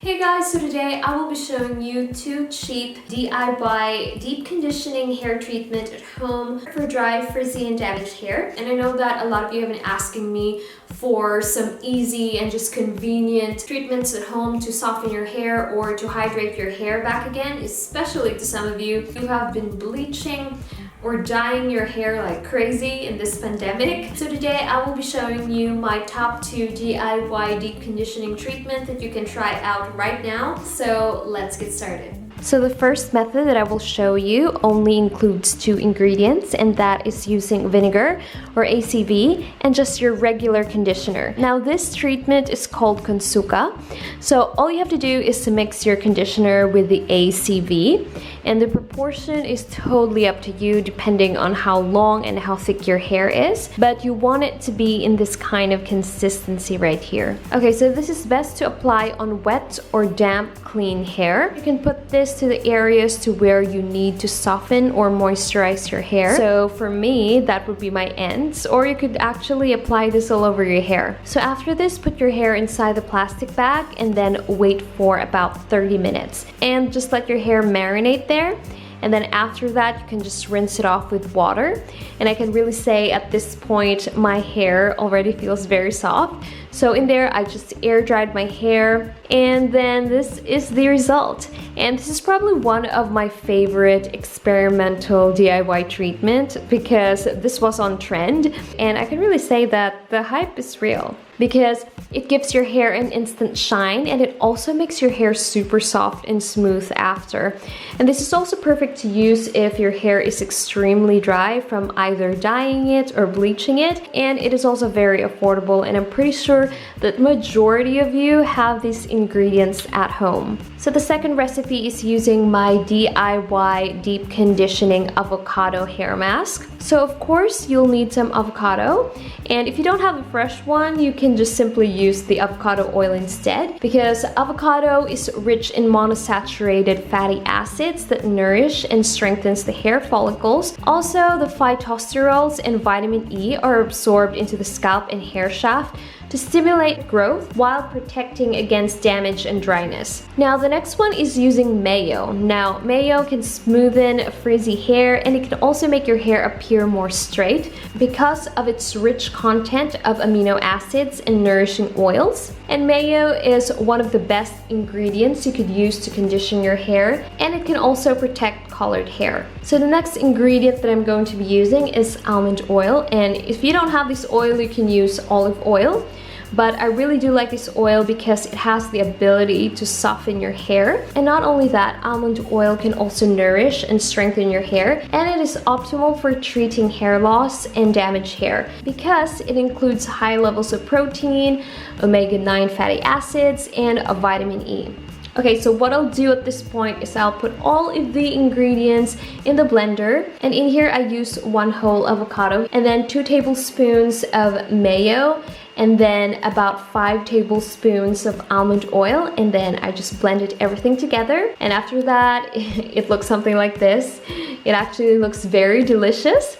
Hey guys, so today I will be showing you 2 cheap DIY deep conditioning hair treatment at home for dry, frizzy and damaged hair. And I know that a lot of you have been asking me for some easy and just convenient treatments at home to soften your hair or to hydrate your hair back again, especially to some of you who have been bleaching or dyeing your hair like crazy in this pandemic. So today I will be showing you my top 2 DIY deep conditioning treatment that you can try out right now. So let's get started. So the first method that I will show you only includes 2 ingredients, and that is using vinegar or ACV and just your regular conditioner. Now this treatment is called Consuka. So all you have to do is to mix your conditioner with the ACV, and the proportion is totally up to you depending on how long and how thick your hair is, but you want it to be in this kind of consistency right here. Okay, so this is best to apply on wet or damp clean hair. You can put this to the areas to where you need to soften or moisturize your hair. So for me, that would be my ends, or you could actually apply this all over your hair. So after this, put your hair inside the plastic bag and then wait for about 30 minutes. And just let your hair marinate there. And then after that, you can just rinse it off with water. And I can really say at this point, my hair already feels very soft. So in there, I just air dried my hair, and then this is the result. And this is probably one of my favorite experimental DIY treatment because this was on trend. And I can really say that the hype is real because it gives your hair an instant shine, and it also makes your hair super soft and smooth after. And this is also perfect to use if your hair is extremely dry from either dyeing it or bleaching it. And it is also very affordable, and I'm pretty sure that majority of you have these ingredients at home. So the second recipe is using my DIY deep conditioning avocado hair mask. So of course you'll need some avocado, and if you don't have a fresh one, you can just simply use the avocado oil instead, because avocado is rich in monosaturated fatty acids that nourish and strengthens the hair follicles. Also, the phytosterols and vitamin E are absorbed into the scalp and hair shaft to stimulate growth while protecting against damage and dryness. Now the next one is using mayo. Now mayo can smoothen frizzy hair, and it can also make your hair appear more straight because of its rich content of amino acids and nourishing oils. And mayo is one of the best ingredients you could use to condition your hair, and it can also protect colored hair. So the next ingredient that I'm going to be using is almond oil, and if you don't have this oil, you can use olive oil. But I really do like this oil because it has the ability to soften your hair. And not only that, almond oil can also nourish and strengthen your hair, and it is optimal for treating hair loss and damaged hair because it includes high levels of protein, omega-9 fatty acids, and a vitamin E. Okay, so what I'll do at this point is I'll put all of the ingredients in the blender, and in here I use 1 whole avocado and then 2 tablespoons of mayo, and then about 5 tablespoons of almond oil, and then I just blended everything together. And after that, it looks something like this. It actually looks very delicious.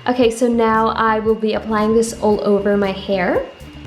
Okay, so now I will be applying this all over my hair.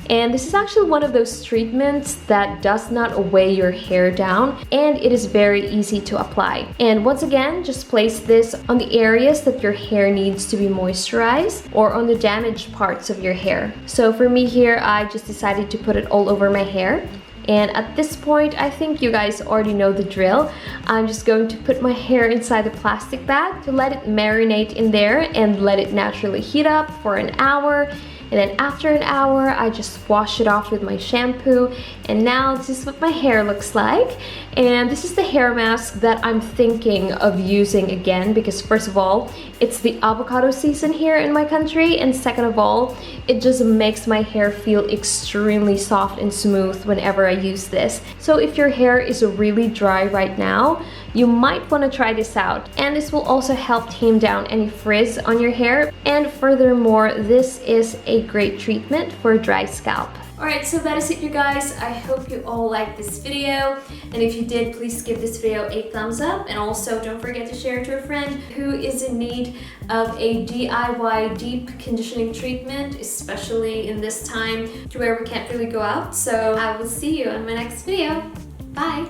And this is actually one of those treatments that does not weigh your hair down, and it is very easy to apply. And once again, just place this on the areas that your hair needs to be moisturized or on the damaged parts of your hair. So for me here, I just decided to put it all over my hair. And at this point, I think you guys already know the drill. I'm just going to put my hair inside the plastic bag to let it marinate in there and let it naturally heat up for an hour. And then after an hour, I just wash it off with my shampoo. And now this is what my hair looks like. And this is the hair mask that I'm thinking of using again, because first of all, it's the avocado season here in my country, and second of all, it just makes my hair feel extremely soft and smooth whenever I use this. So if your hair is really dry right now, you might want to try this out. And this will also help tame down any frizz on your hair. And furthermore, this is a great treatment for a dry scalp. Alright, so that is it, you guys. I hope you all liked this video, and if you did, please give this video a thumbs up, and also don't forget to share it to a friend who is in need of a DIY deep conditioning treatment, especially in this time to where we can't really go out. So I will see you in my next video. Bye!